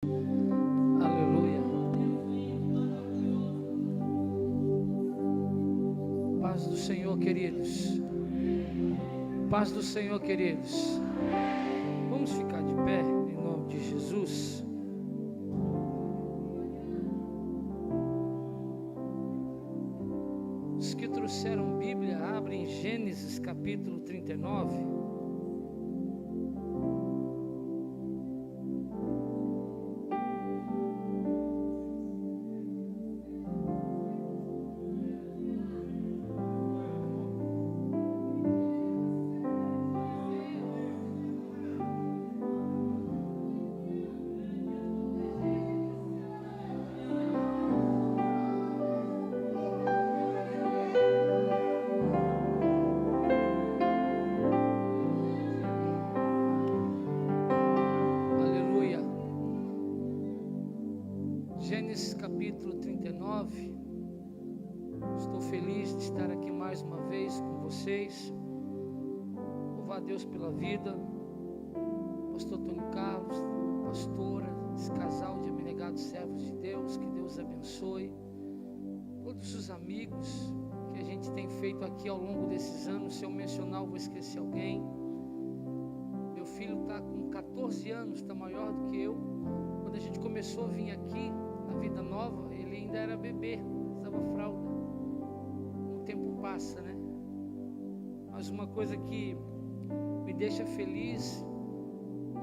Aleluia. Paz do Senhor, queridos. Paz do Senhor, queridos. Vamos ficar de pé em nome de Jesus. Os que trouxeram Bíblia, abrem Gênesis capítulo 39. Gênesis capítulo 39. Estou feliz de estar aqui mais uma vez com vocês. Louvar a Deus pela vida. Pastor Tony Carlos, pastora, esse casal de abnegados servos de Deus, que Deus abençoe. Todos os amigos que a gente tem feito aqui ao longo desses anos. Se eu mencionar, eu vou esquecer alguém. Meu filho está com 14 anos, está maior do que eu. Quando a gente começou a vir aqui na Vida Nova, ele ainda era bebê, usava fralda. O tempo passa, né? Mas uma coisa que me deixa feliz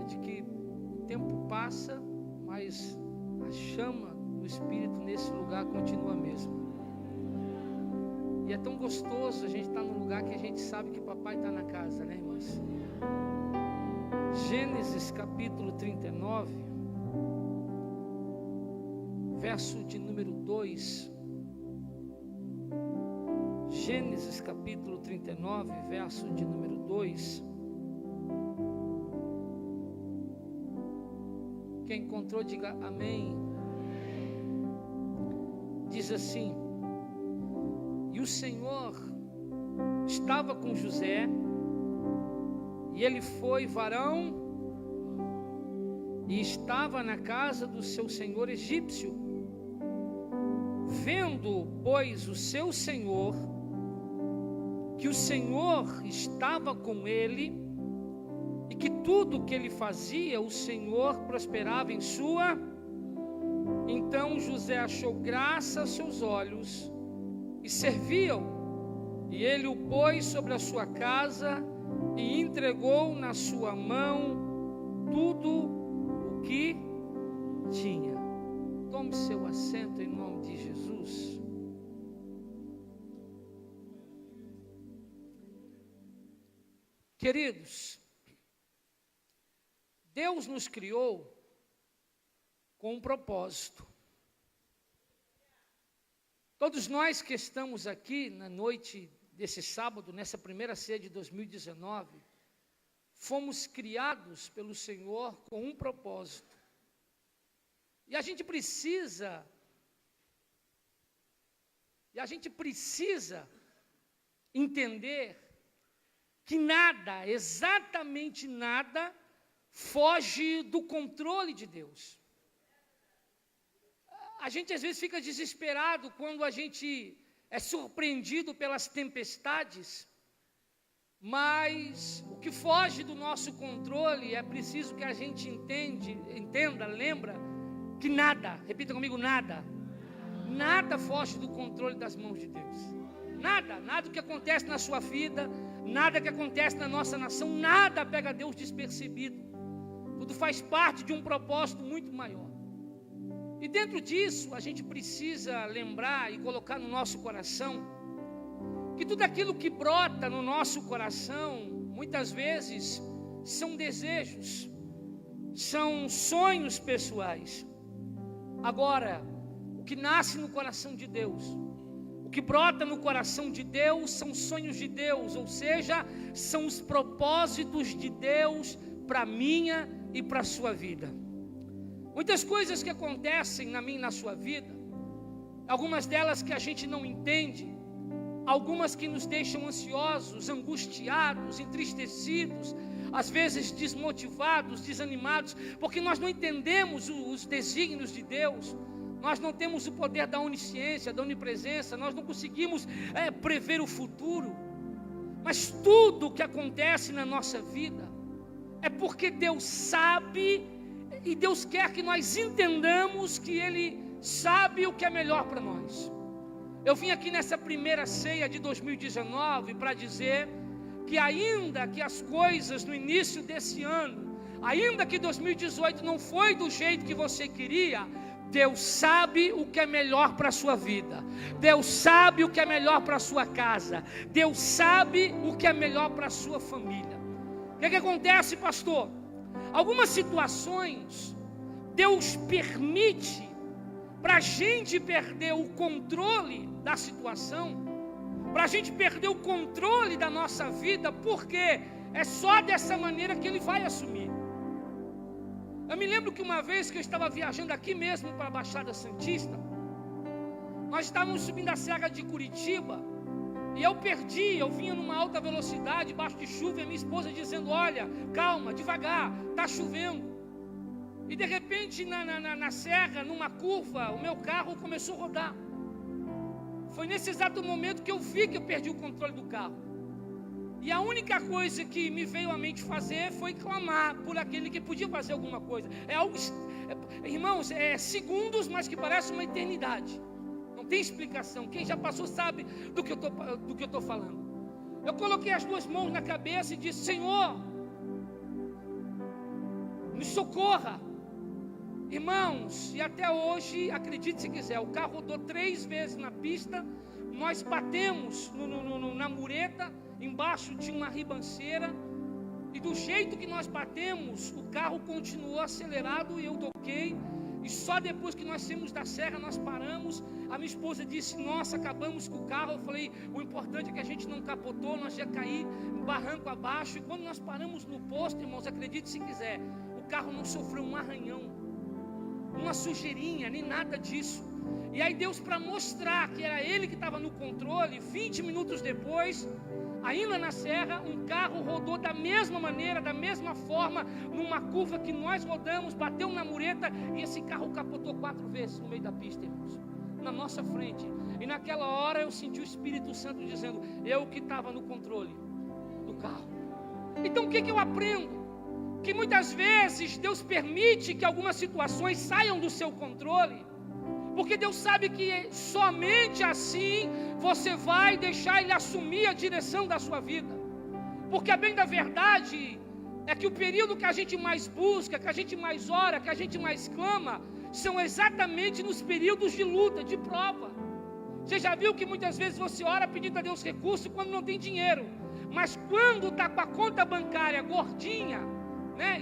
é de que o tempo passa, mas a chama do Espírito nesse lugar continua a mesma. E é tão gostoso a gente estar num lugar que a gente sabe que papai está na casa, né, irmãos? Gênesis capítulo 39, verso de número 2. Gênesis capítulo 39, verso de número 2. Quem encontrou, diga amém. Diz assim: e o Senhor estava com José, e ele foi varão, e estava na casa do seu senhor egípcio. Vendo, pois, o seu senhor, que o Senhor estava com ele, e que tudo que ele fazia, o Senhor prosperava em sua. Então José achou graça aos seus olhos, e serviu-o, e ele o pôs sobre a sua casa, e entregou na sua mão tudo o que tinha. Tome seu assento em nome de Jesus. Queridos, Deus nos criou com um propósito. Todos nós que estamos aqui na noite desse sábado, nessa primeira ceia de 2019, fomos criados pelo Senhor com um propósito. E a gente precisa entender que nada, exatamente nada, foge do controle de Deus. A gente às vezes fica desesperado quando a gente é surpreendido pelas tempestades, mas o que foge do nosso controle é preciso que a gente entenda, lembra, que nada, repita comigo, nada foge do controle das mãos de Deus. Nada que acontece na sua vida, nada que acontece na nossa nação, nada pega Deus despercebido. Tudo faz parte de um propósito muito maior. E dentro disso, a gente precisa lembrar e colocar no nosso coração que tudo aquilo que brota no nosso coração, muitas vezes, são desejos, são sonhos pessoais. Agora, o que nasce no coração de Deus, o que brota no coração de Deus, são sonhos de Deus, ou seja, são os propósitos de Deus para a minha e para a sua vida. Muitas coisas que acontecem na minha e na sua vida, algumas delas que a gente não entende, algumas que nos deixam ansiosos, angustiados, entristecidos, às vezes desmotivados, desanimados, porque nós não entendemos os desígnios de Deus. Nós não temos o poder da onisciência, da onipresença, nós não conseguimos prever o futuro. Mas tudo que acontece na nossa vida é porque Deus sabe, e Deus quer que nós entendamos que Ele sabe o que é melhor para nós. Eu vim aqui nessa primeira ceia de 2019 para dizer que ainda que as coisas no início desse ano, ainda que 2018 não foi do jeito que você queria, Deus sabe o que é melhor para a sua vida. Deus sabe o que é melhor para a sua casa. Deus sabe o que é melhor para a sua família. O que acontece, pastor? Algumas situações Deus permite para a gente perder o controle da situação, para a gente perder o controle da nossa vida, porque é só dessa maneira que Ele vai assumir. Eu me lembro que uma vez que eu estava viajando aqui mesmo para a Baixada Santista, nós estávamos subindo a serra de Curitiba, e eu vinha numa alta velocidade, debaixo de chuva, e a minha esposa dizendo: olha, calma, devagar, está chovendo. E de repente na serra, numa curva, o meu carro começou a rodar. Foi nesse exato momento que eu vi que eu perdi o controle do carro. E a única coisa que me veio à mente fazer foi clamar por aquele que podia fazer alguma coisa. Irmãos, segundos, mas que parece uma eternidade. Não tem explicação. Quem já passou sabe do que eu estou falando. Eu coloquei as duas mãos na cabeça e disse: Senhor, me socorra. Irmãos, e até hoje, acredite se quiser, o carro rodou 3 vezes na pista. Nós batemos na mureta, embaixo tinha uma ribanceira, e do jeito que nós batemos, o carro continuou acelerado e eu toquei. E só depois que nós saímos da serra, nós paramos. A minha esposa disse: nossa, acabamos com o carro. Eu falei: o importante é que a gente não capotou, nós ia cair barranco abaixo. E quando nós paramos no posto, irmãos, acredite se quiser, o carro não sofreu um arranhão, uma sujeirinha, nem nada disso. E aí Deus, para mostrar que era Ele que estava no controle, 20 minutos depois, ainda na serra, um carro rodou da mesma maneira, da mesma forma, numa curva que nós rodamos, bateu na mureta, e esse carro capotou 4 vezes no meio da pista, irmãos, na nossa frente. E naquela hora eu senti o Espírito Santo dizendo: eu que estava no controle do carro. Então o que eu aprendo? Que muitas vezes Deus permite que algumas situações saiam do seu controle, porque Deus sabe que somente assim você vai deixar Ele assumir a direção da sua vida. Porque a bem da verdade é que o período que a gente mais busca, que a gente mais ora, que a gente mais clama, são exatamente nos períodos de luta, de prova. Você já viu que muitas vezes você ora pedindo a Deus recurso quando não tem dinheiro, mas quando está com a conta bancária gordinha,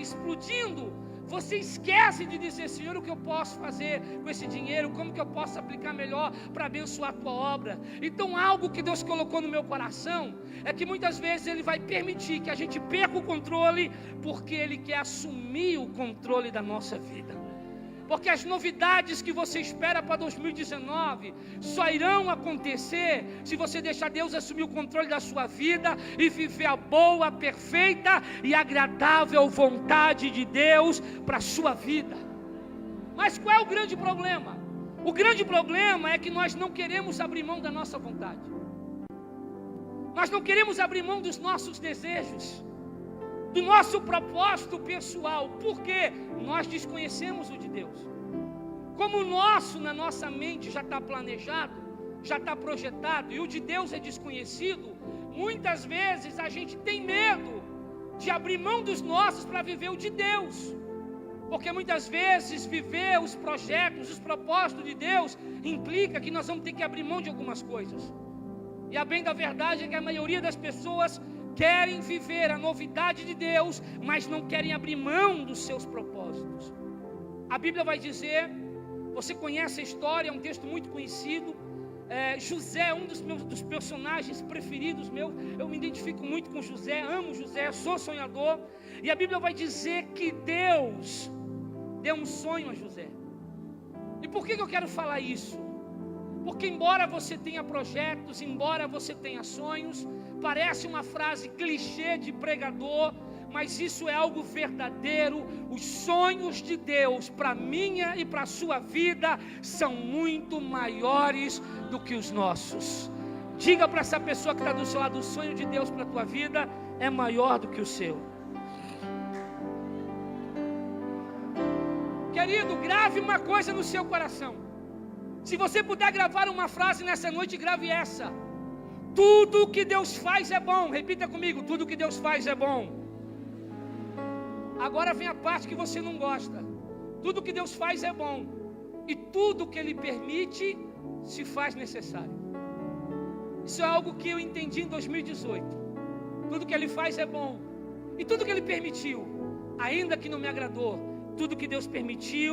explodindo, você esquece de dizer: Senhor, o que eu posso fazer com esse dinheiro? Como que eu posso aplicar melhor para abençoar a tua obra? Então algo que Deus colocou no meu coração é que muitas vezes Ele vai permitir que a gente perca o controle, porque Ele quer assumir o controle da nossa vida. Porque as novidades que você espera para 2019 só irão acontecer se você deixar Deus assumir o controle da sua vida e viver a boa, perfeita e agradável vontade de Deus para a sua vida. Mas qual é o grande problema? O grande problema é que nós não queremos abrir mão da nossa vontade. Nós não queremos abrir mão dos nossos desejos, do nosso propósito pessoal, porque nós desconhecemos o de Deus. Como o nosso, na nossa mente, já está planejado, já está projetado, e o de Deus é desconhecido, muitas vezes a gente tem medo de abrir mão dos nossos para viver o de Deus, porque muitas vezes viver os projetos, os propósitos de Deus, implica que nós vamos ter que abrir mão de algumas coisas. E a bem da verdade é que a maioria das pessoas querem viver a novidade de Deus, mas não querem abrir mão dos seus propósitos. A Bíblia vai dizer, você conhece a história, é um texto muito conhecido. José é um dos personagens preferidos meus. Eu me identifico muito com José, amo José, sou sonhador. E a Bíblia vai dizer que Deus deu um sonho a José. E por que eu quero falar isso? Porque embora você tenha projetos, embora você tenha sonhos, parece uma frase clichê de pregador, mas isso é algo verdadeiro. Os sonhos de Deus para minha e para a sua vida são muito maiores do que os nossos. Diga para essa pessoa que está do seu lado: o sonho de Deus para a tua vida é maior do que o seu. Querido, grave uma coisa no seu coração. Se você puder gravar uma frase nessa noite, grave essa: tudo que Deus faz é bom. Repita comigo: tudo que Deus faz é bom. Agora vem a parte que você não gosta. Tudo que Deus faz é bom, e tudo que Ele permite se faz necessário. Isso é algo que eu entendi em 2018. Tudo que Ele faz é bom, e tudo que Ele permitiu, ainda que não me agradou, tudo que Deus permitiu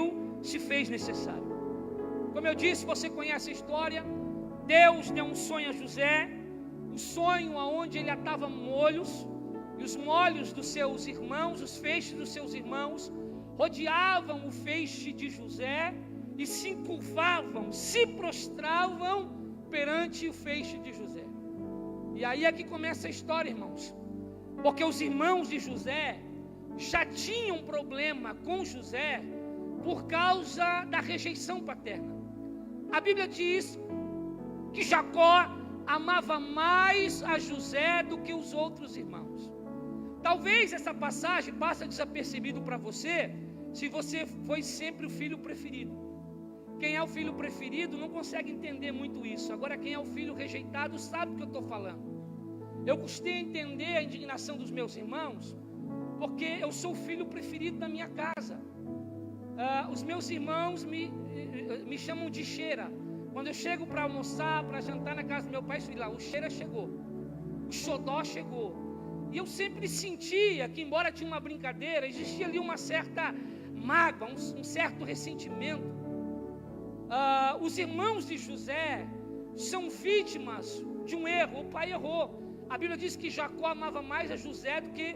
se fez necessário. Como eu disse, você conhece a história. Deus deu um sonho a José, um sonho onde ele atava molhos, e os molhos dos seus irmãos, os feixes dos seus irmãos, rodeavam o feixe de José e se encurvavam, se prostravam perante o feixe de José. E aí é que começa a história, irmãos, porque os irmãos de José já tinham problema com José por causa da rejeição paterna. A Bíblia diz que Jacó amava mais a José do que os outros irmãos. Talvez essa passagem passe desapercebido para você, se você foi sempre o filho preferido. Quem é o filho preferido não consegue entender muito isso. Agora, quem é o filho rejeitado sabe o que eu estou falando. Eu custei entender a indignação dos meus irmãos, porque eu sou o filho preferido da minha casa. Os meus irmãos me chamam de Cheira. Quando eu chego para almoçar, para jantar na casa do meu pai, eu digo lá: o Cheira chegou, o Xodó chegou. E eu sempre sentia que, embora tinha uma brincadeira, existia ali uma certa mágoa, um certo ressentimento. Os irmãos de José são vítimas de um erro. O pai errou. A Bíblia diz que Jacó amava mais a José do que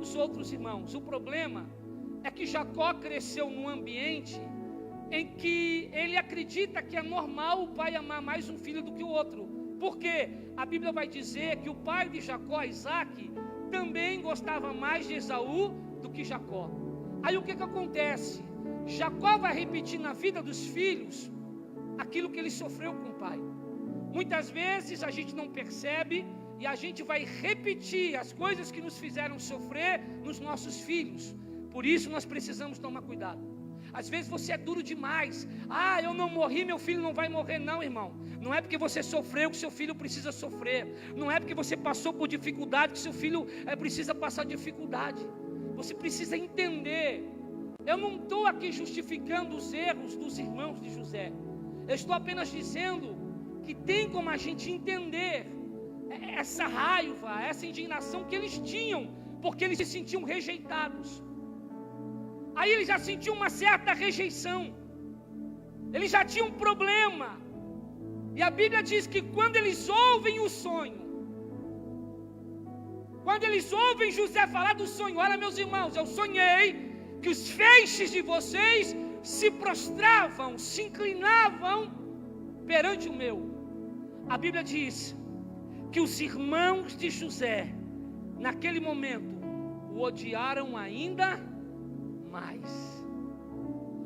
os outros irmãos. O problema é que Jacó cresceu num ambiente em que ele acredita que é normal o pai amar mais um filho do que o outro. Porque a Bíblia vai dizer que o pai de Jacó, Isaac, também gostava mais de Esaú do que Jacó. Aí o que acontece? Jacó vai repetir na vida dos filhos aquilo que ele sofreu com o pai. Muitas vezes a gente não percebe e a gente vai repetir as coisas que nos fizeram sofrer nos nossos filhos. Por isso nós precisamos tomar cuidado. Às vezes você é duro demais. Eu não morri, meu filho não vai morrer. Não, irmão. Não é porque você sofreu que seu filho precisa sofrer. Não é porque você passou por dificuldade que seu filho precisa passar dificuldade. Você precisa entender. Eu não estou aqui justificando os erros dos irmãos de José. Eu estou apenas dizendo que tem como a gente entender essa raiva, essa indignação que eles tinham, porque eles se sentiam rejeitados. Aí eles já sentiam uma certa rejeição, eles já tinham um problema. E a Bíblia diz que quando eles ouvem o sonho, quando eles ouvem José falar do sonho: olha, meus irmãos, eu sonhei que os feixes de vocês se prostravam, se inclinavam perante o meu. A Bíblia diz que os irmãos de José, naquele momento, o odiaram ainda mais.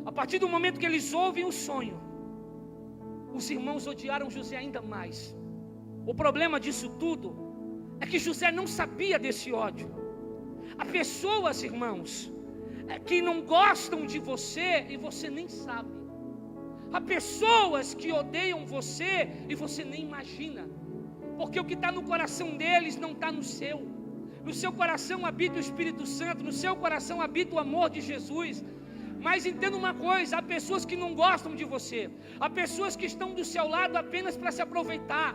A partir do momento que eles ouvem o sonho, os irmãos odiaram José ainda mais. O problema disso tudo é que José não sabia desse ódio. Há pessoas, irmãos, que não gostam de você e você nem sabe. Há pessoas que odeiam você e você nem imagina, porque o que está no coração deles não está no seu. No seu coração habita o Espírito Santo, no seu coração habita o amor de Jesus. Mas entenda uma coisa: há pessoas que não gostam de você, há pessoas que estão do seu lado apenas para se aproveitar.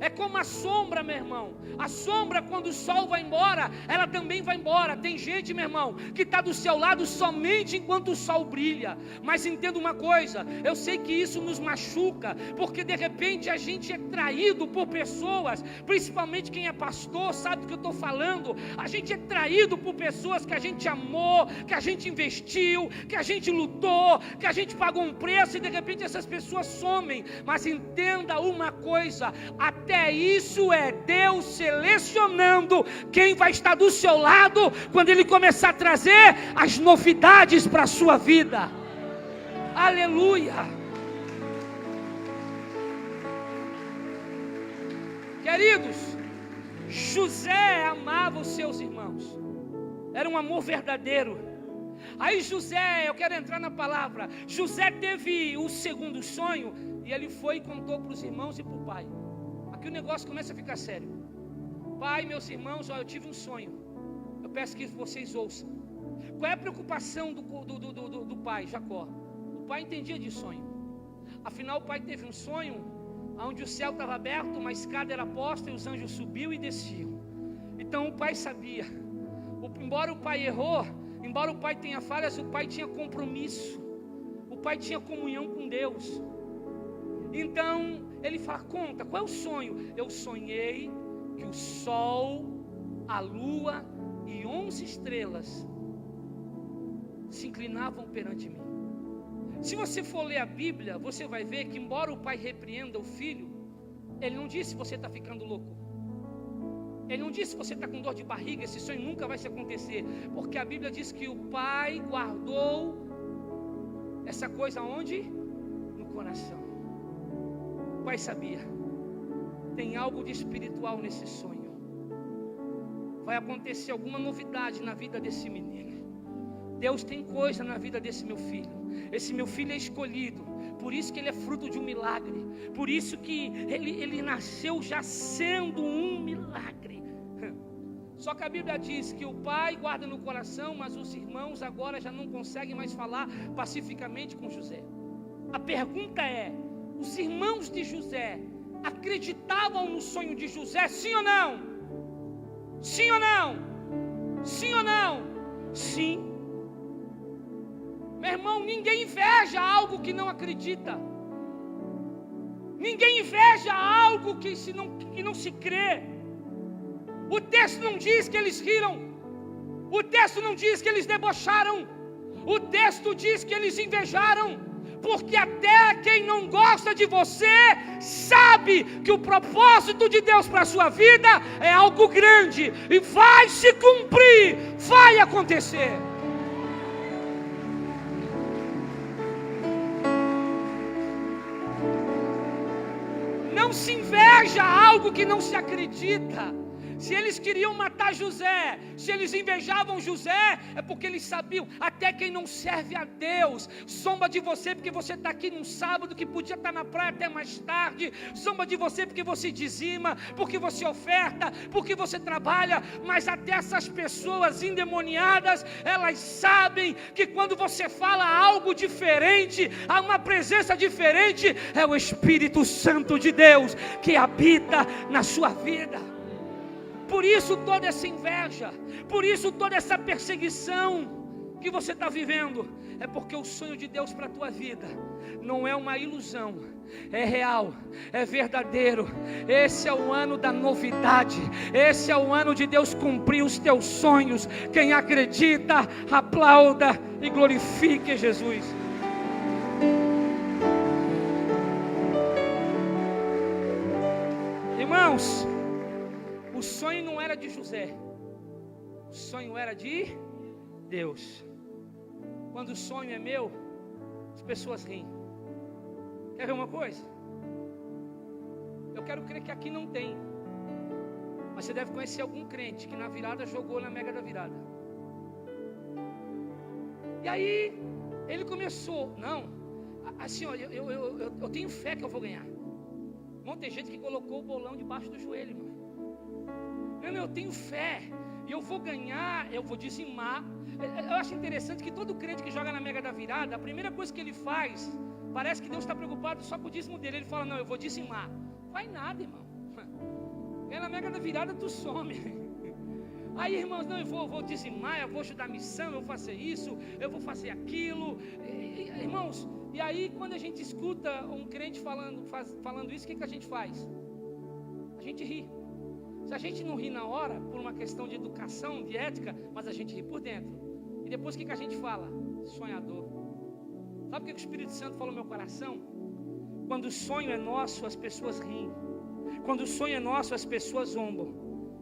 É como a sombra, meu irmão. A sombra, quando o sol vai embora, ela também vai embora. Tem gente, meu irmão, que está do seu lado somente enquanto o sol brilha. Mas entenda uma coisa: eu sei que isso nos machuca, porque de repente a gente é traído por pessoas, principalmente quem é pastor sabe do que eu estou falando. A gente é traído por pessoas que a gente amou, que a gente investiu, que a gente lutou, que a gente pagou um preço, e de repente essas pessoas somem. Mas entenda uma coisa: a Até isso é Deus selecionando quem vai estar do seu lado quando Ele começar a trazer as novidades para a sua vida. Aleluia! Queridos, José amava os seus irmãos. Era um amor verdadeiro. Aí José, eu quero entrar na palavra. José teve o segundo sonho e ele foi e contou para os irmãos e para o pai. Aqui o negócio começa a ficar sério. Pai, meus irmãos, eu tive um sonho. Eu peço que vocês ouçam. Qual é a preocupação do pai, Jacó? O pai entendia de sonho. Afinal, o pai teve um sonho onde o céu estava aberto, uma escada era posta e os anjos subiam e desciam. Então o pai sabia. Embora o pai errou, embora o pai tenha falhas, o pai tinha compromisso. O pai tinha comunhão com Deus. Então ele fala, conta, qual é o sonho? Eu sonhei que o sol, a lua e 11 estrelas se inclinavam perante mim. Se você for ler a Bíblia, você vai ver que embora o pai repreenda o filho, ele não disse você está ficando louco. Ele não disse você está com dor de barriga, esse sonho nunca vai se acontecer. Porque a Bíblia diz que o pai guardou essa coisa onde? No coração. O pai sabia, tem algo de espiritual nesse sonho. Vai acontecer alguma novidade na vida desse menino. Deus tem coisa na vida desse meu filho. Esse meu filho é escolhido. Por isso que ele é fruto de um milagre. Por isso que ele nasceu já sendo um milagre. Só que a Bíblia diz que o pai guarda no coração, mas os irmãos agora já não conseguem mais falar pacificamente com José. A pergunta é, os irmãos de José acreditavam no sonho de José, sim ou não? Sim ou não? Sim ou não? Sim. Meu irmão, ninguém inveja algo que não acredita. Ninguém inveja algo que não se crê. O texto não diz que eles riram. O texto não diz que eles debocharam. O texto diz que eles invejaram. Porque até quem não gosta de você sabe que o propósito de Deus para a sua vida é algo grande e vai se cumprir, vai acontecer. Não se inveja algo que não se acredita. Se eles queriam matar José, se eles invejavam José, é porque eles sabiam, até quem não serve a Deus, zomba de você porque você está aqui num sábado que podia estar na praia até mais tarde, zomba de você porque você dizima, porque você oferta, porque você trabalha, mas até essas pessoas endemoniadas, elas sabem que quando você fala algo diferente, há uma presença diferente, é o Espírito Santo de Deus que habita na sua vida. Por isso toda essa inveja, por isso toda essa perseguição que você está vivendo, é porque o sonho de Deus para a tua vida não é uma ilusão, é real, é verdadeiro. Esse é o ano da novidade, esse é o ano de Deus cumprir os teus sonhos. Quem acredita, aplauda e glorifique Jesus. Irmãos, o sonho não era de José, o sonho era de Deus. Quando o sonho é meu, as pessoas riem. Quer ver uma coisa? Eu quero crer que aqui não tem, mas você deve conhecer algum crente que na virada jogou na mega da virada. E aí ele começou, não, assim ó, eu tenho fé que eu vou ganhar. Não, tem gente que colocou o bolão debaixo do joelho, irmão. Eu tenho fé, e eu vou ganhar, eu vou dizimar. Eu acho interessante que todo crente que joga na mega da virada, a primeira coisa que ele faz, parece que Deus está preocupado só com o dízimo dele. Ele fala, não, eu vou dizimar. Vai nada, irmão. É na mega da virada tu some. Aí, irmãos, não, eu vou dizimar, eu vou ajudar a missão, eu vou fazer isso, eu vou fazer aquilo. Irmãos, e aí quando a gente escuta um crente falando isso, o que a gente faz? A gente ri. Se a gente não ri na hora, por uma questão de educação, de ética, mas a gente ri por dentro. E depois o que a gente fala? Sonhador. Sabe o que o Espírito Santo falou no meu coração? Quando o sonho é nosso, as pessoas riem. Quando o sonho é nosso, as pessoas zombam.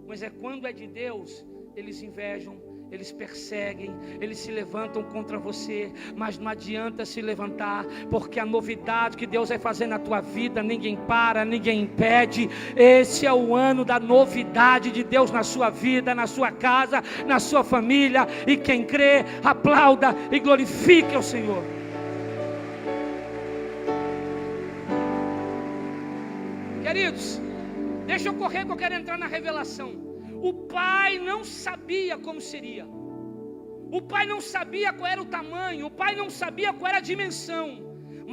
Mas é quando é de Deus, eles invejam, eles perseguem, eles se levantam contra você. Mas não adianta se levantar, porque a novidade que Deus vai fazer na tua vida, ninguém para, ninguém impede. Esse é o ano da novidade de Deus na sua vida, na sua casa, na sua família. E quem crê, aplauda e glorifique ao Senhor. Queridos, deixa eu correr que eu quero entrar na revelação. O pai não sabia como seria. O pai não sabia qual era o tamanho. O pai não sabia qual era a dimensão.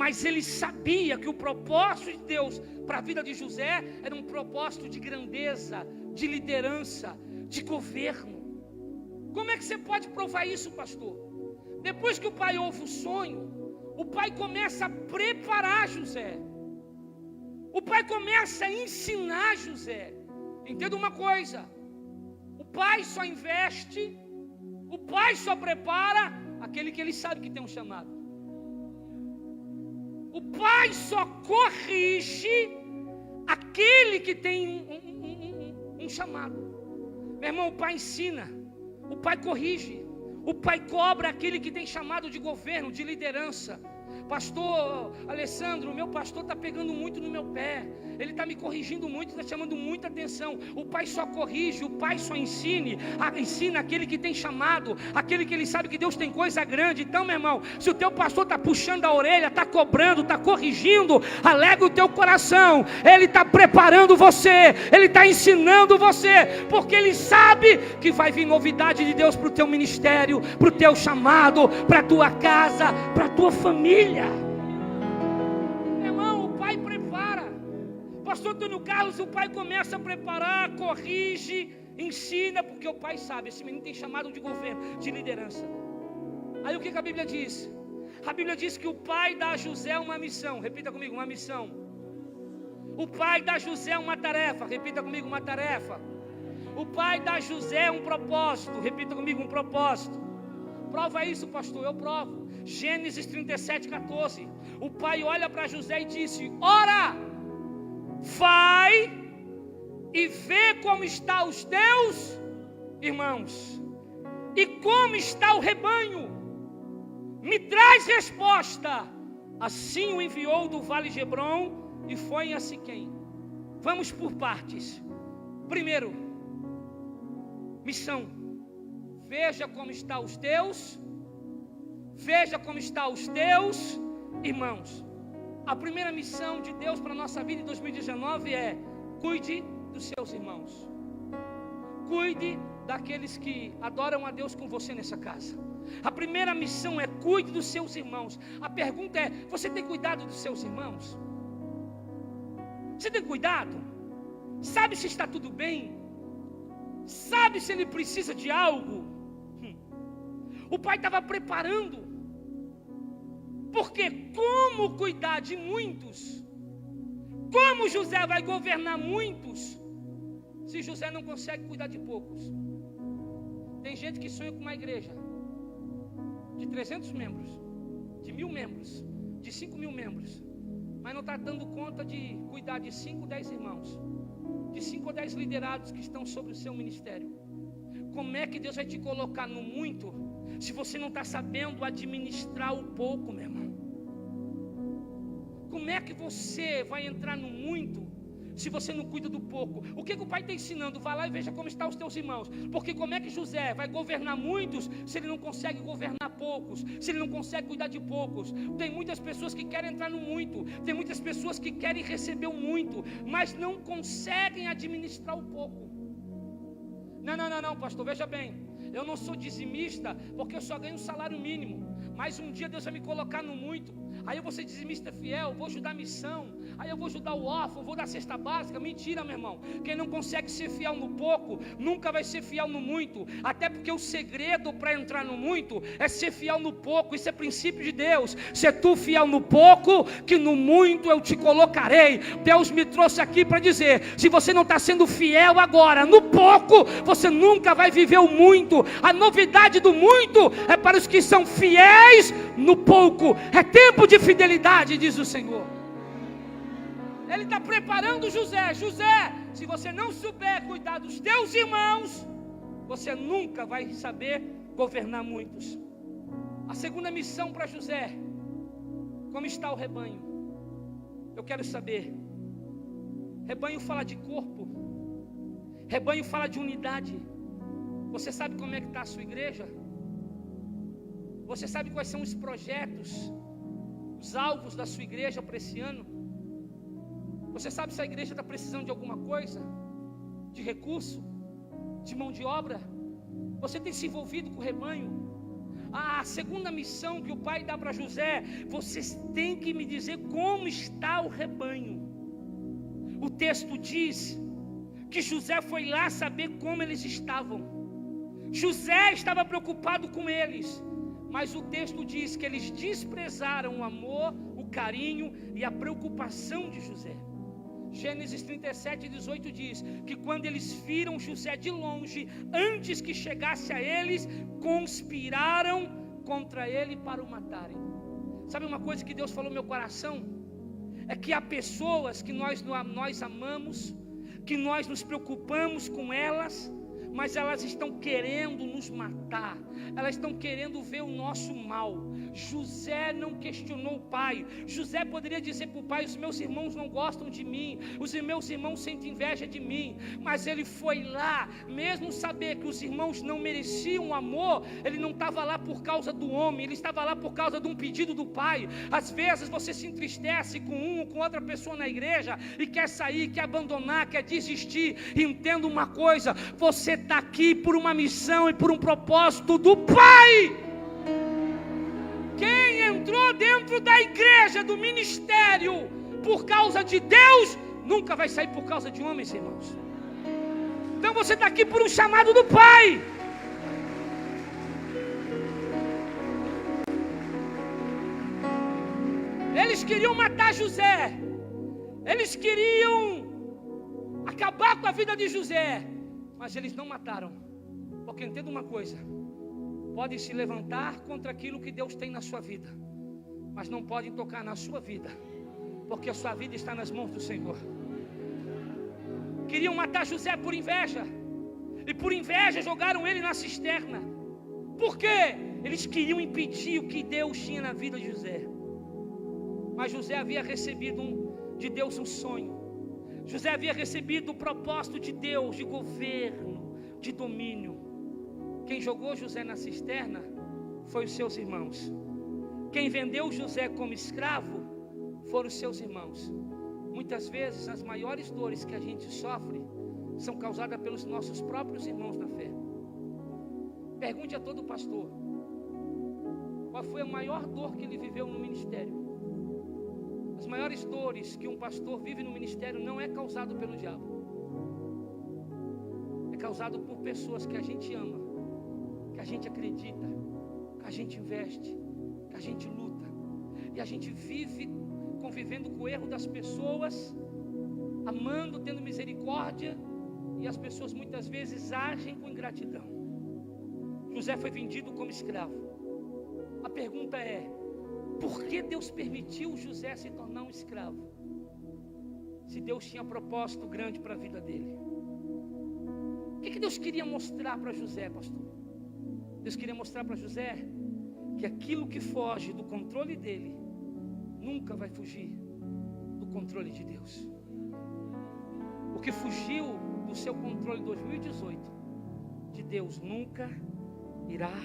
Mas ele sabia que o propósito de Deus para a vida de José era um propósito de grandeza, de liderança, de governo. Como é que você pode provar isso, pastor? Depois que o pai ouve o sonho, o pai começa a preparar José. O pai começa a ensinar José. Entenda uma coisa: o pai só investe, o pai só prepara aquele que ele sabe que tem um chamado. O pai só corrige aquele que tem um chamado. Meu irmão, o pai ensina, o pai corrige, o pai cobra aquele que tem chamado de governo, de liderança. Pastor Alessandro, meu pastor está pegando muito no meu pé, ele está me corrigindo muito, está chamando muita atenção. O pai só corrige, o pai só ensina aquele que tem chamado, aquele que ele sabe que Deus tem coisa grande. Então, meu irmão, se o teu pastor está puxando a orelha, está cobrando, está corrigindo, alegra o teu coração. Ele está preparando você, ele está ensinando você, porque ele sabe que vai vir novidade de Deus para o teu ministério, para o teu chamado, para a tua casa, para a tua família. Meu irmão, o pai prepara. Pastor Antônio Carlos, o pai começa a preparar, corrige, ensina, porque o pai sabe, esse menino tem chamado de governo, de liderança. Aí o que a Bíblia diz? A Bíblia diz que o pai dá a José uma missão. Repita comigo, uma missão. O pai dá a José uma tarefa. Repita comigo, uma tarefa. O pai dá a José um propósito. Repita comigo, um propósito. Prova isso, pastor, eu provo. Gênesis 37:14. O pai olha para José e disse: ora, vai e vê como estão os teus irmãos e como está o rebanho. Me traz resposta. Assim o enviou do vale de Hebrom e foi a Siquém. Vamos por partes. Primeiro, missão. Veja como estão os teus. Veja como estão os teus irmãos. A primeira missão de Deus para a nossa vida em 2019 é: cuide dos seus irmãos. Cuide daqueles que adoram a Deus com você nessa casa. A primeira missão é: cuide dos seus irmãos. A pergunta é: você tem cuidado dos seus irmãos? Você tem cuidado? Sabe se está tudo bem? Sabe se ele precisa de algo? O pai estava preparando, porque como cuidar de muitos? Como José vai governar muitos, se José não consegue cuidar de poucos? Tem gente que sonha com uma igreja de 300 membros, de 1.000 membros, de 5.000 membros, mas não está dando conta de cuidar de 5 ou 10 irmãos, de 5 ou 10 liderados que estão sobre o seu ministério. Como é que Deus vai te colocar no muito, se você não está sabendo administrar o pouco, meu irmão? Como é que você vai entrar no muito, se você não cuida do pouco? O que o pai está ensinando? Vai lá e veja como estão os teus irmãos. Porque como é que José vai governar muitos, se ele não consegue governar poucos, se ele não consegue cuidar de poucos? Tem muitas pessoas que querem entrar no muito, tem muitas pessoas que querem receber o muito, mas não conseguem administrar o pouco. Não, pastor, veja bem, eu não sou dizimista, porque eu só ganho um salário mínimo, mas um dia Deus vai me colocar no muito. Aí eu vou ser dizimista fiel, vou ajudar a missão, aí eu vou ajudar o órfão, vou dar cesta básica. Mentira, meu irmão. Quem não consegue ser fiel no pouco, nunca vai ser fiel no muito. Até porque o segredo para entrar no muito é ser fiel no pouco. Isso é princípio de Deus. Se tu fiel no pouco, que no muito eu te colocarei. Deus me trouxe aqui para dizer: se você não está sendo fiel agora no pouco, você nunca vai viver o muito. A novidade do muito é para os que são fiéis no pouco. É tempo de fidelidade, diz o Senhor. Ele está preparando José. José, se você não souber cuidar dos teus irmãos, você nunca vai saber governar muitos. A segunda missão para José: como está o rebanho? Eu quero saber. Rebanho fala de corpo, rebanho fala de unidade. Você sabe como é que está a sua igreja? Você sabe quais são os projetos, os alvos da sua igreja para esse ano? Você sabe se a igreja está precisando de alguma coisa? De recurso? De mão de obra? Você tem se envolvido com o rebanho? A segunda missão que o pai dá para José: vocês têm que me dizer como está o rebanho. O texto diz que José foi lá saber como eles estavam. José estava preocupado com eles, mas o texto diz que eles desprezaram o amor, o carinho e a preocupação de José. Gênesis 37:18 diz que quando eles viram José de longe, antes que chegasse a eles, conspiraram contra ele para o matarem. Sabe uma coisa que Deus falou no meu coração? É que há pessoas que nós amamos, que nós nos preocupamos com elas, mas elas estão querendo nos matar, elas estão querendo ver o nosso mal. José não questionou o pai. José poderia dizer para o pai: os meus irmãos não gostam de mim, os meus irmãos sentem inveja de mim. Mas ele foi lá, mesmo saber que os irmãos não mereciam amor, ele não estava lá por causa do homem, ele estava lá por causa de um pedido do pai. Às vezes você se entristece com com outra pessoa na igreja e quer sair, quer abandonar, quer desistir. Entenda uma coisa: você está aqui por uma missão e por um propósito do Pai. Quem entrou dentro da igreja, do ministério, por causa de Deus, nunca vai sair por causa de homens, irmãos. Então você está aqui por um chamado do Pai. Eles queriam matar José, eles queriam acabar com a vida de José, mas eles não mataram. Porque entenda uma coisa: podem se levantar contra aquilo que Deus tem na sua vida, mas não podem tocar na sua vida, porque a sua vida está nas mãos do Senhor. Queriam matar José por inveja, e por inveja jogaram ele na cisterna. Por quê? Eles queriam impedir o que Deus tinha na vida de José. Mas José havia recebido de Deus um sonho. José havia recebido o propósito de Deus, de governo, de domínio. Quem jogou José na cisterna foi os seus irmãos. Quem vendeu José como escravo foram os seus irmãos. Muitas vezes as maiores dores que a gente sofre são causadas pelos nossos próprios irmãos na fé. Pergunte a todo pastor: qual foi a maior dor que ele viveu no ministério? As maiores dores que um pastor vive no ministério não é causado pelo diabo, é causado por pessoas que a gente ama, que a gente acredita, que a gente investe, que a gente luta, e a gente vive convivendo com o erro das pessoas, amando, tendo misericórdia, e as pessoas muitas vezes agem com ingratidão. José foi vendido como escravo. A pergunta é: por que Deus permitiu José se tornar um escravo, se Deus tinha propósito grande para a vida dele? O que Deus queria mostrar para José, pastor? Deus queria mostrar para José que aquilo que foge do controle dele nunca vai fugir do controle de Deus. O que fugiu do seu controle em 2018, de Deus nunca irá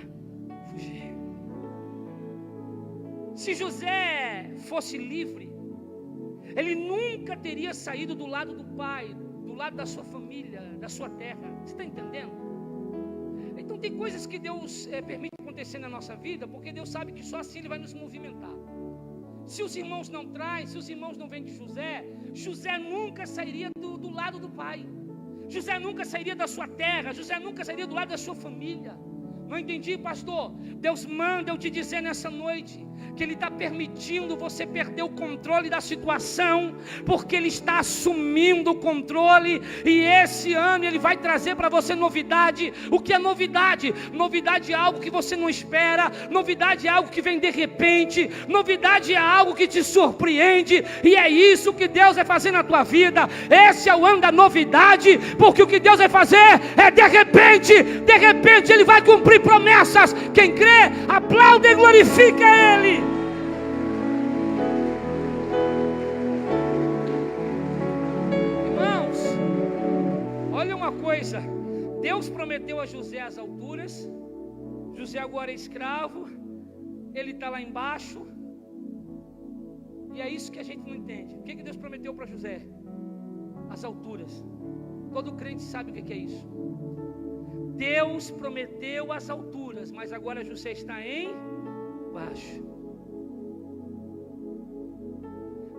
fugir. Se José fosse livre, ele nunca teria saído do lado do pai, do lado da sua família, da sua terra. Você está entendendo? Então tem coisas que Deus permite acontecer na nossa vida, porque Deus sabe que só assim Ele vai nos movimentar. Se os irmãos não trazem, se os irmãos não vêm de José, José nunca sairia do lado do pai. José nunca sairia da sua terra, José nunca sairia do lado da sua família. Não entendi, pastor? Deus manda eu te dizer nessa noite que Ele está permitindo você perder o controle da situação, porque Ele está assumindo o controle, e esse ano Ele vai trazer para você novidade. O que é novidade? Novidade é algo que você não espera, novidade é algo que vem de repente, novidade é algo que te surpreende, e é isso que Deus vai fazer na tua vida. Esse é o ano da novidade, porque o que Deus vai fazer é de repente Ele vai cumprir promessas. Quem crê, aplaude e glorifica Ele. Irmãos, olha uma coisa, Deus prometeu a José as alturas. José agora é escravo, ele está lá embaixo, e é isso que a gente não entende. O que Deus prometeu para José? As alturas. Todo crente sabe o que é isso. Deus prometeu as alturas, mas agora José está embaixo.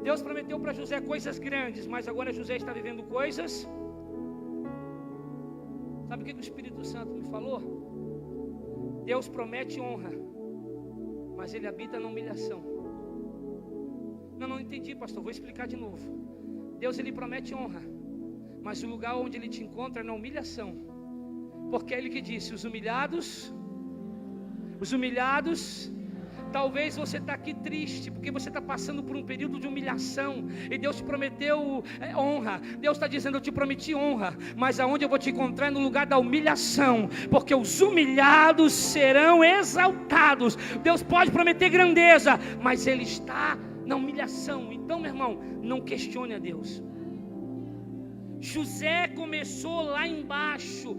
Deus prometeu para José coisas grandes, mas agora José está vivendo coisas. Sabe o que o Espírito Santo me falou? Deus promete honra, mas Ele habita na humilhação. Não entendi, pastor, vou explicar de novo. Deus, Ele promete honra, mas o lugar onde Ele te encontra é na humilhação. Porque é Ele que disse, os humilhados, talvez você está aqui triste, porque você está passando por um período de humilhação, e Deus te prometeu honra. Deus está dizendo, eu te prometi honra, mas aonde eu vou te encontrar é no lugar da humilhação, porque os humilhados serão exaltados. Deus pode prometer grandeza, mas Ele está na humilhação. Então, meu irmão, não questione a Deus. José começou lá embaixo.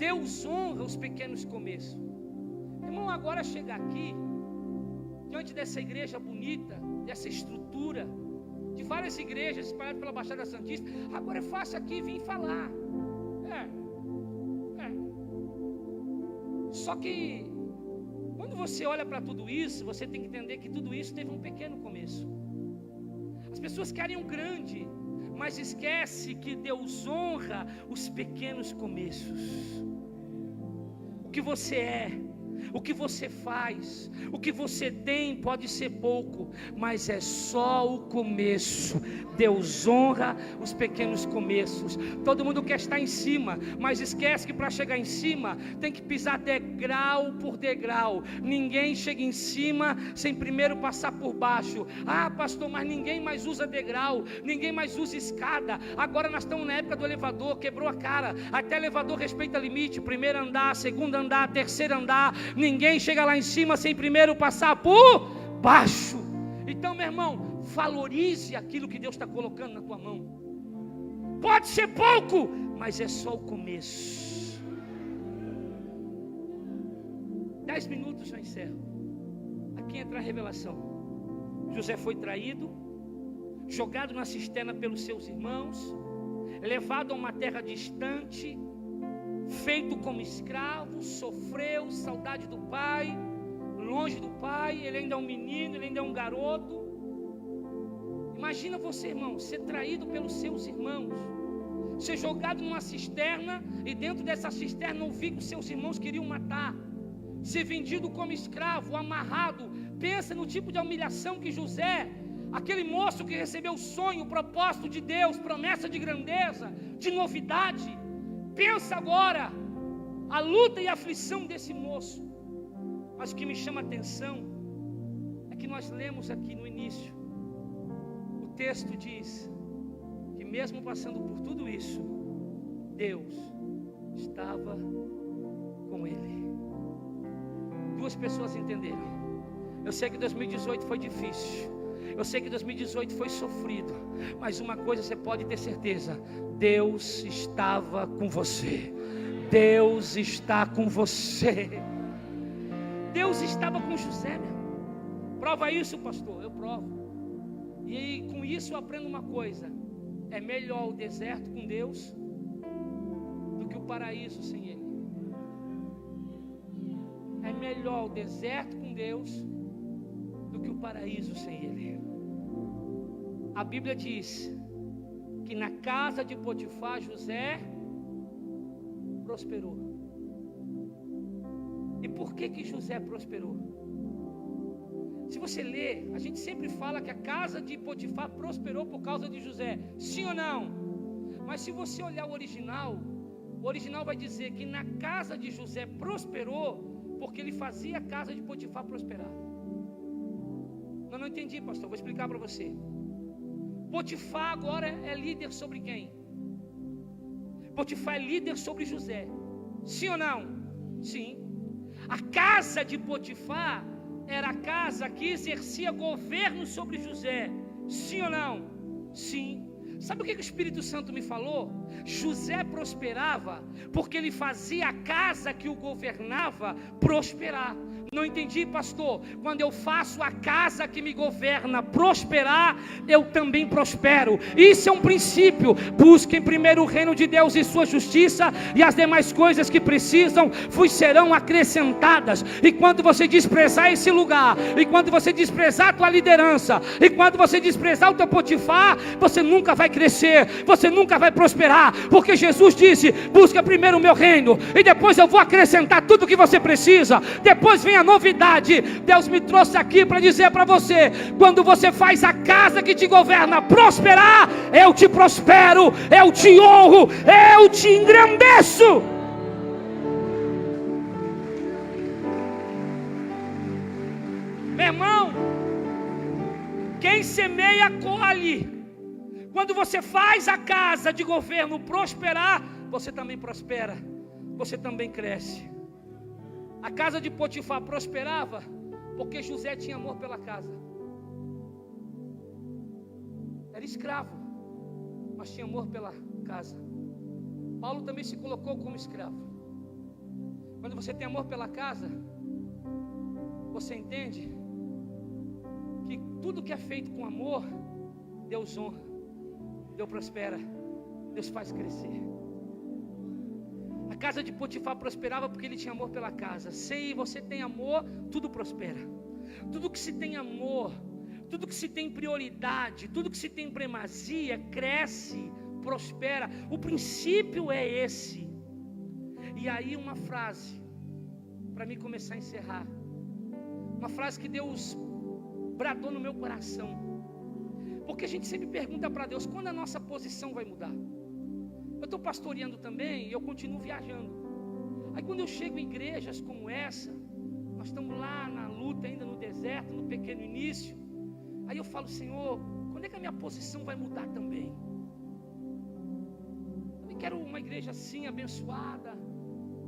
Deus honra os pequenos começos. Irmão, agora chegar aqui, diante dessa igreja bonita, dessa estrutura, de várias igrejas espalhadas pela Baixada Santista, agora é fácil aqui vir falar. Só que, quando você olha para tudo isso, você tem que entender que tudo isso teve um pequeno começo. As pessoas querem um grande, mas esquece que Deus honra os pequenos começos. O que você é, o que você faz, o que você tem pode ser pouco, mas é só o começo. Deus honra os pequenos começos. Todo mundo quer estar em cima, mas esquece que para chegar em cima tem que pisar degrau por degrau. Ninguém chega em cima sem primeiro passar por baixo. Ah, pastor, mas ninguém mais usa degrau, ninguém mais usa escada. Agora nós estamos na época do elevador, quebrou a cara. Até elevador respeita limite, primeiro andar, segundo andar, terceiro andar. Ninguém chega lá em cima sem primeiro passar por baixo. Então, meu irmão, valorize aquilo que Deus está colocando na tua mão. Pode ser pouco, mas é só o começo. 10 minutos já encerro. Aqui entra a revelação. José foi traído, jogado na cisterna pelos seus irmãos, levado a uma terra distante, feito como escravo, sofreu saudade do pai, longe do pai. Ele ainda é um menino, ele ainda é um garoto. Imagina você, irmão, ser traído pelos seus irmãos, ser jogado numa cisterna, e dentro dessa cisterna ouvir que os seus irmãos queriam matar, ser vendido como escravo, amarrado. Pensa no tipo de humilhação que José, aquele moço que recebeu o sonho, o propósito de Deus, promessa de grandeza, de novidade. Pensa agora a luta e a aflição desse moço. Mas o que me chama a atenção é que nós lemos aqui no início, o texto diz que mesmo passando por tudo isso, Deus estava com ele. Duas pessoas entenderam. Eu sei que 2018 foi difícil, eu sei que 2018 foi sofrido, mas uma coisa você pode ter certeza: Deus estava com você. Deus está com você. Deus estava com José, meu. Prova isso, pastor. Eu provo. E com isso eu aprendo uma coisa: é melhor o deserto com Deus do que o paraíso sem Ele. É melhor o deserto com Deus do que o paraíso sem Ele. A Bíblia diz que na casa de Potifar José prosperou. E por que José prosperou? Se você ler, a gente sempre fala que a casa de Potifar prosperou por causa de José. Sim ou não? Mas se você olhar o original vai dizer que na casa de José prosperou porque ele fazia a casa de Potifar prosperar. Eu não entendi, pastor, vou explicar para você. Potifar agora é líder sobre quem? Potifar é líder sobre José. Sim ou não? Sim. A casa de Potifar era a casa que exercia governo sobre José. Sim ou não? Sim. Sabe o que o Espírito Santo me falou? José prosperava porque ele fazia a casa que o governava prosperar. Não entendi, pastor. Quando eu faço a casa que me governa prosperar, eu também prospero. Isso é um princípio. Busquem primeiro o reino de Deus e sua justiça, e as demais coisas que precisam vos serão acrescentadas. E quando você desprezar esse lugar, e quando você desprezar a tua liderança, e quando você desprezar o teu Potifar, você nunca vai crescer, você nunca vai prosperar, porque Jesus disse: busca primeiro o meu reino, e depois eu vou acrescentar tudo o que você precisa. Depois vem a novidade. Deus me trouxe aqui para dizer para você: quando você faz a casa que te governa prosperar, eu te prospero, eu te honro, eu te engrandeço. Meu irmão, quem semeia colhe. Quando você faz a casa de governo prosperar, você também prospera, você também cresce. A casa de Potifar prosperava porque José tinha amor pela casa. Era escravo, mas tinha amor pela casa. Paulo também se colocou como escravo. Quando você tem amor pela casa, você entende que tudo que é feito com amor, Deus honra, Deus prospera, Deus faz crescer. A casa de Potifar prosperava porque ele tinha amor pela casa. Se você tem amor, tudo prospera. Tudo que se tem amor, tudo que se tem prioridade, tudo que se tem primazia, cresce, prospera. O princípio é esse. E aí uma frase, para mim começar a encerrar. Uma frase que Deus bradou no meu coração. Porque a gente sempre pergunta para Deus: quando a nossa posição vai mudar? Eu estou pastoreando também e eu continuo viajando. Aí quando eu chego em igrejas como essa, nós estamos lá na luta ainda no deserto, no pequeno início. Aí eu falo: Senhor, quando é que a minha posição vai mudar também? Eu quero uma igreja assim, abençoada.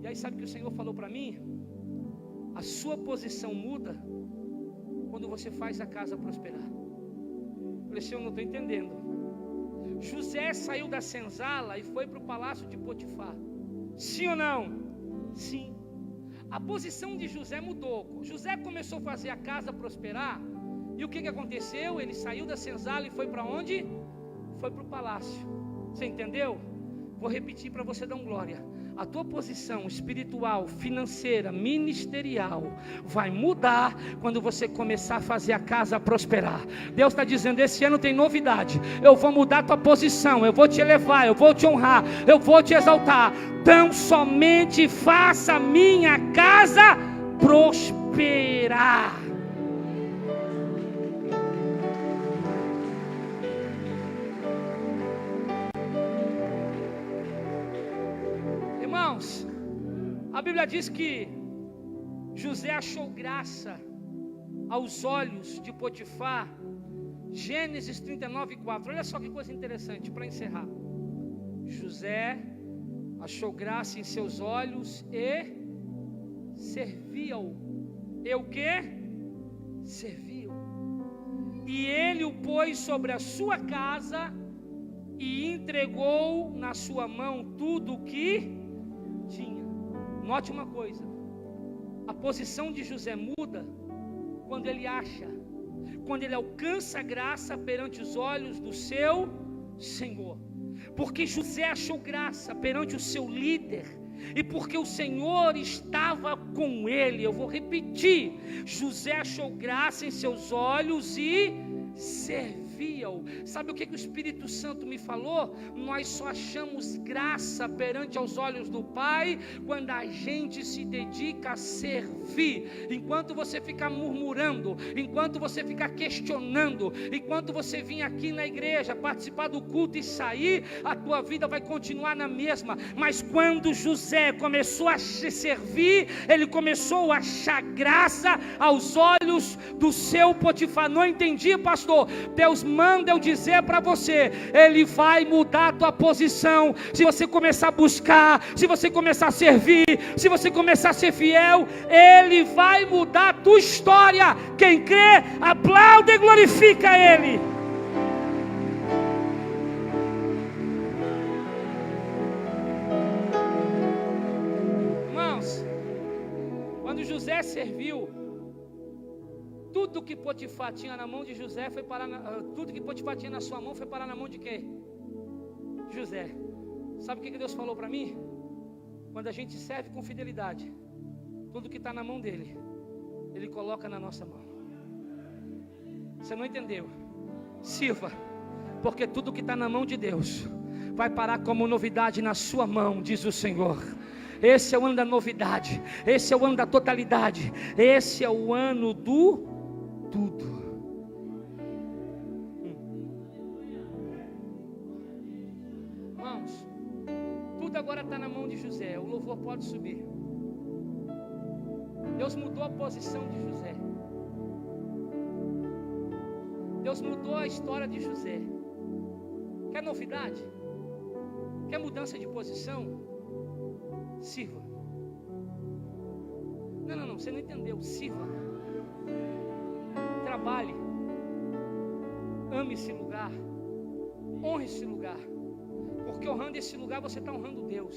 E aí sabe o que o Senhor falou para mim? A sua posição muda quando você faz a casa prosperar. Eu falei: Senhor, não estou entendendo. José saiu da senzala e foi para o palácio de Potifar. Sim ou não? Sim. A posição de José mudou. José começou a fazer a casa prosperar. E o que aconteceu? Ele saiu da senzala e foi para onde? Foi para o palácio. Você entendeu? Vou repetir para você dar um glória. A tua posição espiritual, financeira, ministerial vai mudar quando você começar a fazer a casa prosperar. Deus está dizendo: esse ano tem novidade. Eu vou mudar a tua posição, eu vou te elevar, eu vou te honrar, eu vou te exaltar. Tão somente faça a minha casa prosperar. A Bíblia diz que José achou graça aos olhos de Potifar. Gênesis 39:4. Olha só que coisa interessante para encerrar. José achou graça em seus olhos e servia-o. E o que? Serviu. E ele o pôs sobre a sua casa e entregou na sua mão tudo o que tinha. Note uma coisa: a posição de José muda quando ele acha, quando ele alcança graça perante os olhos do seu Senhor. Porque José achou graça perante o seu líder, e porque o Senhor estava com ele. Eu vou repetir: José achou graça em seus olhos e serviu. serviam. Sabe o que o Espírito Santo me falou? Nós só achamos graça perante aos olhos do Pai quando a gente se dedica a servir. Enquanto você ficar murmurando, enquanto você ficar questionando, enquanto você vir aqui na igreja, participar do culto e sair, a tua vida vai continuar na mesma. Mas quando José começou a servir, ele começou a achar graça aos olhos do seu Potifar. Não entendi, pastor? Deus manda eu dizer para você, Ele vai mudar a tua posição, se você começar a buscar, se você começar a servir, se você começar a ser fiel, Ele vai mudar a tua história. Quem crê, aplaude e glorifica Ele. Irmãos, quando José serviu, tudo que Potifar tinha na mão de José foi parar tudo que Potifar tinha na sua mão foi parar na mão de quem? José. Sabe o que Deus falou para mim? Quando a gente serve com fidelidade, tudo que está na mão dele, Ele coloca na nossa mão. Você não entendeu? Sirva, porque tudo que está na mão de Deus vai parar como novidade na sua mão, diz o Senhor. Esse é o ano da novidade, esse é o ano da totalidade, esse é o ano do tudo. Irmãos, tudo agora está na mão de José. O louvor pode subir. Deus mudou a posição de José. Deus mudou a história de José. Quer novidade? Quer mudança de posição? Sirva. Não, você não entendeu. Sirva. Trabalhe. Ame esse lugar. Honre esse lugar. Porque honrando esse lugar você está honrando Deus.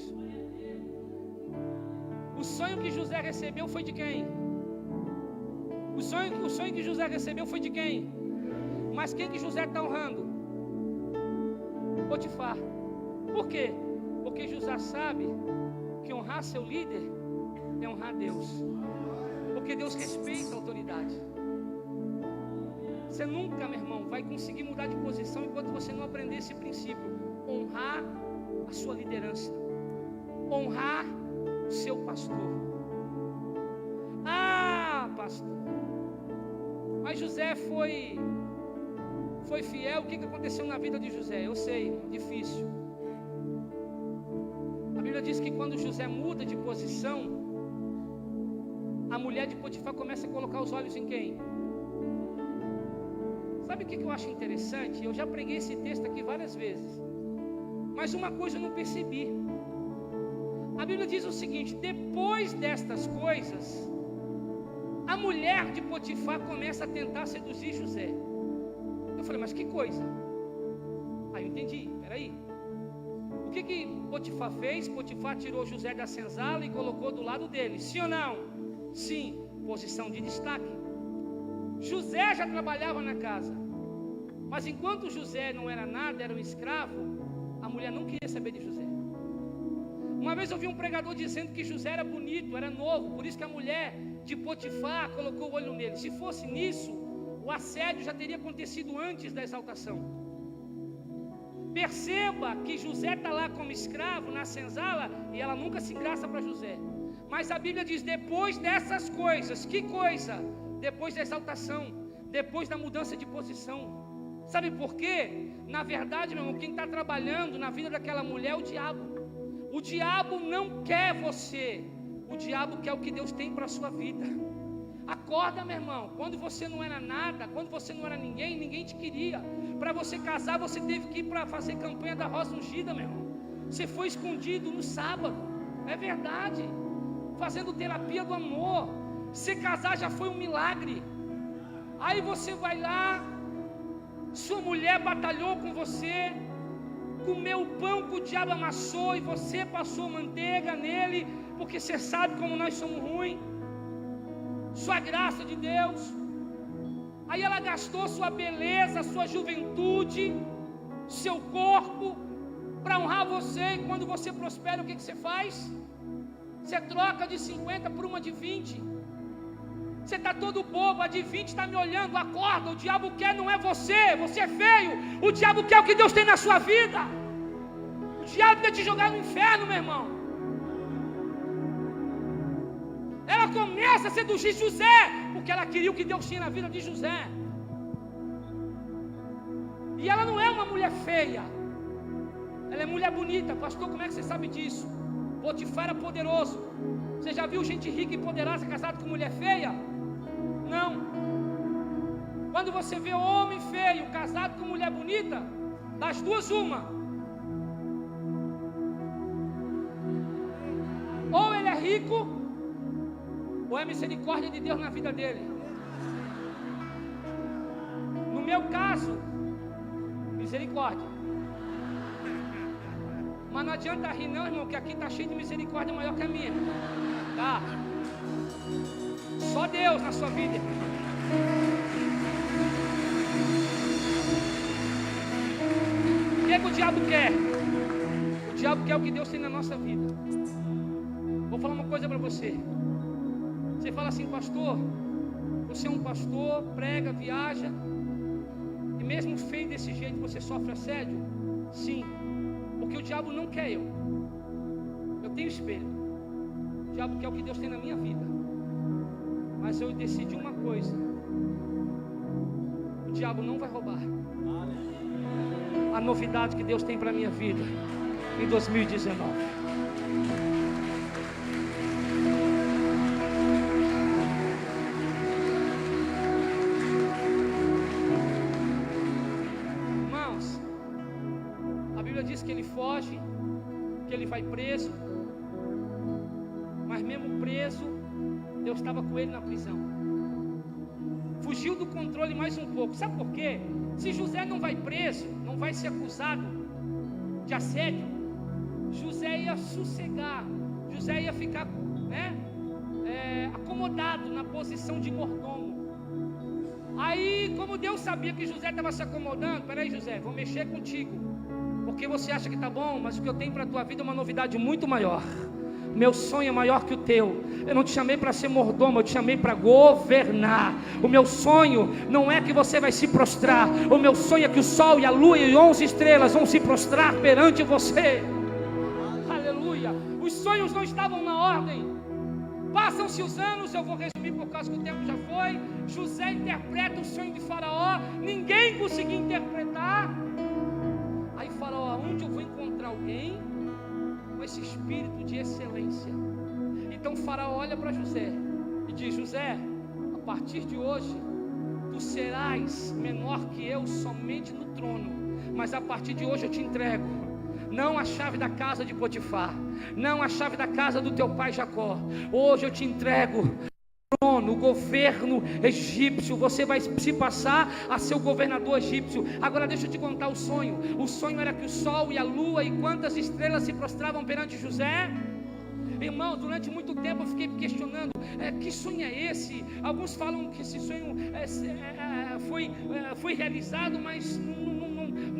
O sonho que José recebeu foi de quem? O sonho que José recebeu foi de quem? Mas quem que José está honrando? Potifar. Por quê? Porque José sabe que honrar seu líder é honrar Deus. Porque Deus respeita a autoridade. Você nunca, meu irmão, vai conseguir mudar de posição enquanto você não aprender esse princípio. Honrar a sua liderança. Honrar o seu pastor. Ah, pastor, mas José foi fiel. O que aconteceu na vida de José? Eu sei, difícil. A Bíblia diz que quando José muda de posição, a mulher de Potifar começa a colocar os olhos em quem? Sabe o que eu acho interessante? Eu já preguei esse texto aqui várias vezes, mas uma coisa eu não percebi. A Bíblia diz o seguinte: depois destas coisas, a mulher de Potifar começa a tentar seduzir José. Eu falei, mas que coisa? Aí eu entendi, peraí. O que Potifar fez? Potifar tirou José da senzala e colocou do lado dele, sim ou não? Sim, posição de destaque. José já trabalhava na casa, mas enquanto José não era nada, era um escravo, a mulher não queria saber de José. Uma vez eu vi um pregador dizendo que José era bonito, era novo, por isso que a mulher de Potifar colocou o olho nele. Se fosse nisso, o assédio já teria acontecido antes da exaltação. Perceba que José está lá como escravo na senzala e ela nunca se engraça para José. Mas a Bíblia diz, depois dessas coisas, que coisa? Depois da exaltação, depois da mudança de posição. Sabe por quê? Na verdade, meu irmão, quem está trabalhando na vida daquela mulher é o diabo. O diabo não quer você, o diabo quer o que Deus tem para a sua vida. Acorda, meu irmão, quando você não era nada, quando você não era ninguém, ninguém te queria. Para você casar, você teve que ir para fazer campanha da rosa ungida, meu irmão. Você foi escondido no sábado, é verdade, fazendo terapia do amor. Se casar já foi um milagre. Aí você vai lá, sua mulher batalhou com você, comeu o pão que o diabo amassou e você passou manteiga nele, porque você sabe como nós somos ruins. Sua graça de Deus. Aí ela gastou sua beleza, sua juventude, seu corpo para honrar você. E quando você prospera, o que você faz? Você troca de 50 por uma de 20. Você está todo bobo, a de 20 está me olhando, acorda, o diabo quer não é você, você é feio, o diabo quer o que Deus tem na sua vida, o diabo quer te jogar no inferno, meu irmão. Ela começa a seduzir José, porque ela queria o que Deus tinha na vida de José, e ela não é uma mulher feia, ela é mulher bonita. Pastor, como é que você sabe disso? Potifar era poderoso. Você já viu gente rica e poderosa casada com mulher feia? Não. Quando você vê homem feio casado com mulher bonita, das duas uma: ou ele é rico, ou é misericórdia de Deus na vida dele. No meu caso, misericórdia. Mas não adianta rir não, irmão, que aqui está cheio de misericórdia maior que a minha. Tá? Só Deus na sua vida, irmão. O que é que o diabo quer? O diabo quer o que Deus tem na nossa vida. Vou falar uma coisa para você. Você fala assim: pastor, você é um pastor, prega, viaja, e mesmo feio desse jeito você sofre assédio? Sim. Porque o diabo não quer eu. Eu tenho espelho. O diabo quer o que Deus tem na minha vida. Mas eu decidi uma coisa: o diabo não vai roubar a novidade que Deus tem para a minha vida em 2019. Irmãos, a Bíblia diz que ele foge, que ele vai preso, mas mesmo preso, Deus estava com ele na prisão. Fugiu do controle mais um pouco. Sabe por quê? Se José não vai preso, não vai ser acusado de assédio, José ia sossegar, José ia ficar, acomodado na posição de mordomo. Aí, como Deus sabia que José estava se acomodando: peraí, José, vou mexer contigo, porque você acha que está bom, mas o que eu tenho para a tua vida é uma novidade muito maior. Meu sonho é maior que o teu. Eu não te chamei para ser mordomo, eu te chamei para governar. O meu sonho não é que você vai se prostrar. O meu sonho é que o sol e a lua e 11 estrelas vão se prostrar perante você. Aleluia. Os sonhos não estavam na ordem. Passam-se os anos, eu vou resumir por causa que o tempo já foi. José interpreta o sonho de Faraó, ninguém conseguiu interpretar. Aí Faraó: onde eu vou encontrar alguém com esse espírito de excelência? Então Faraó olha para José e diz: José, a partir de hoje tu serás menor que eu somente no trono, mas a partir de hoje eu te entrego não a chave da casa de Potifar, não a chave da casa do teu pai Jacó. Hoje eu te entrego o trono, o governo egípcio. Você vai se passar a ser o governador egípcio. Agora deixa eu te contar o sonho. O sonho era que o sol e a lua e quantas estrelas se prostravam perante José. Irmãos, durante muito tempo eu fiquei me questionando: que sonho é esse? Alguns falam que esse sonho foi realizado, mas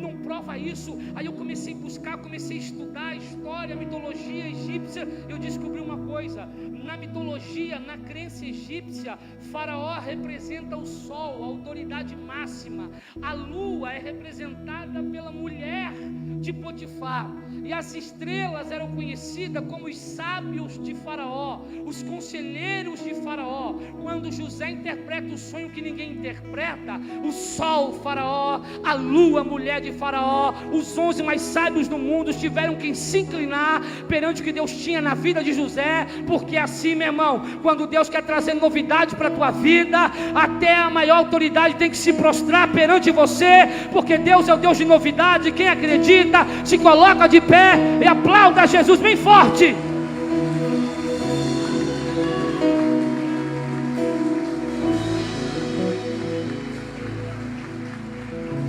não prova isso. Aí eu comecei a buscar, comecei a estudar a história, a mitologia egípcia. Eu descobri uma coisa: na mitologia, na crença egípcia, Faraó representa o sol, a autoridade máxima. A lua é representada pela mulher de Potifar, e as estrelas eram conhecidas como os sábios de Faraó, os conselheiros de Faraó. Quando José interpreta o sonho que ninguém interpreta, o sol, Faraó, a lua, mulher de Faraó, os 11 mais sábios do mundo tiveram que se inclinar perante o que Deus tinha na vida de José. Porque assim, meu irmão, quando Deus quer trazer novidade para a tua vida, até a maior autoridade tem que se prostrar perante você, porque Deus é o Deus de novidade. Quem acredita, se coloca de pé e aplauda Jesus bem forte.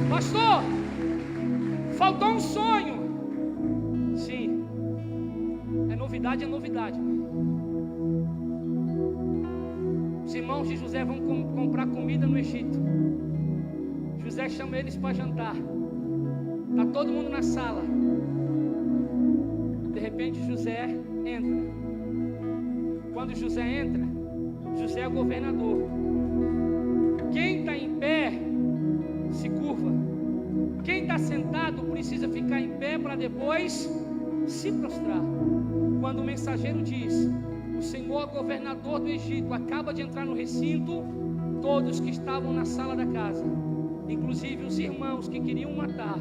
Pastor, faltou um sonho. Sim, é novidade, é novidade. Os irmãos de José vão comprar comida no Egito. José chama eles para jantar. Está todo mundo na sala. De repente José entra. Quando José entra, José é governador. Quem está em pé se curva. Quem está sentado precisa ficar em pé para depois se prostrar. Quando o mensageiro diz: o Senhor governador do Egito acaba de entrar no recinto, todos que estavam na sala da casa, inclusive os irmãos que queriam matar,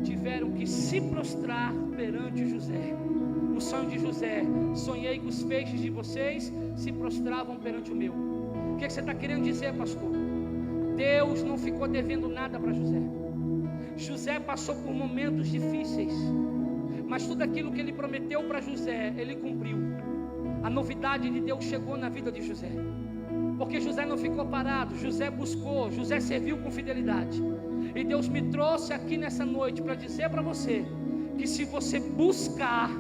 tiveram que se prostrar perante José. O sonho de José: sonhei que os feixes de vocês se prostravam perante o meu. O que você está querendo dizer, pastor? Deus não ficou devendo nada para José. José passou por momentos difíceis, mas tudo aquilo que ele prometeu para José, ele cumpriu. A novidade de Deus chegou na vida de José, porque José não ficou parado. José buscou, José serviu com fidelidade. E Deus me trouxe aqui nessa noite para dizer para você que se você buscar,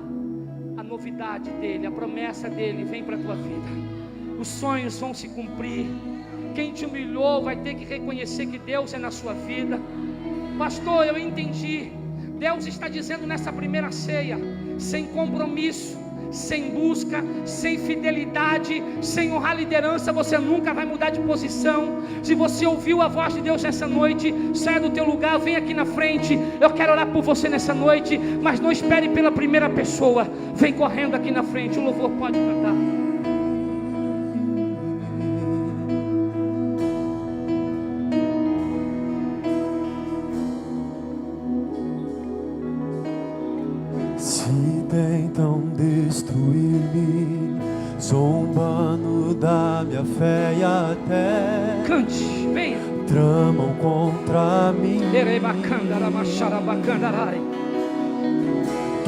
a novidade dele, a promessa dele vem para a tua vida. Os sonhos vão se cumprir. Quem te humilhou vai ter que reconhecer que Deus é na sua vida. Pastor, eu entendi. Deus está dizendo nessa primeira ceia: sem compromisso, sem busca, sem fidelidade, sem honrar a liderança, você nunca vai mudar de posição. Se você ouviu a voz de Deus nessa noite, saia do teu lugar, vem aqui na frente. Eu quero orar por você nessa noite, mas não espere pela primeira pessoa. Vem correndo aqui na frente, o louvor pode cantar. Tentam destruir-me, zombando da minha fé e até cante, venha. Tramam contra mim,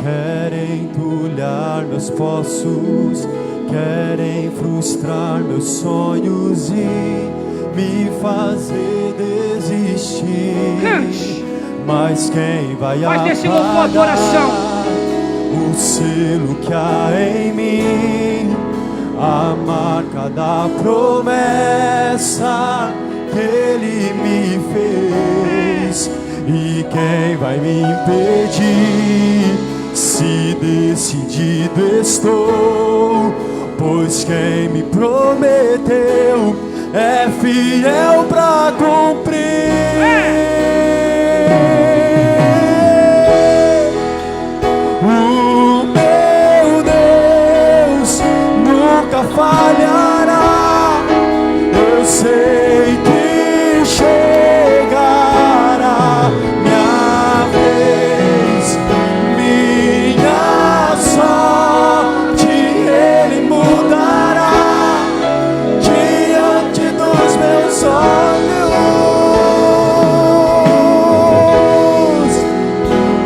querem entulhar meus poços, querem frustrar meus sonhos e me fazer desistir. Cante. Mas quem vai faz desse louvor adoração? O selo que há em mim, a marca da promessa que Ele me fez. E quem vai me impedir, se decidido estou? Pois quem me prometeu é fiel pra cumprir. Falhará, eu sei que chegará minha vez, minha sorte Ele mudará diante dos meus olhos.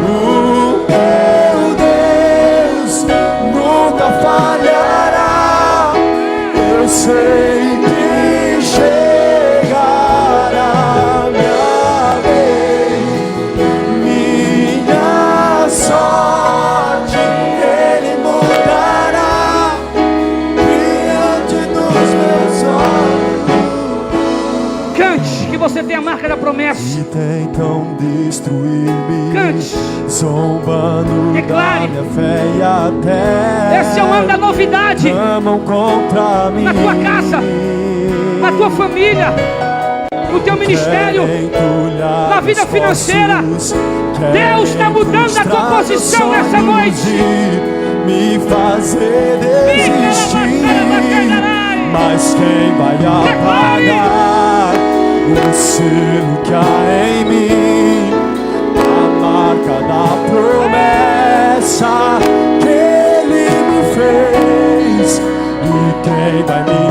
O meu Deus nunca falhará. Eu sei que chegará minha vez, minha sorte Ele mudará diante dos meus olhos. Cante, que você tem a marca da promessa. E tentam destruir-me, cante, zombando declare. Da minha fé e até esse é o ano da novidade. Tramam contra mim, na tua casa, na tua família, no teu ministério, na vida financeira. Deus está mudando a tua posição nessa noite. Me fazer desistir, mas quem vai apagar o selo que há em mim, a marca da promessa que Ele me fez? E quem vai me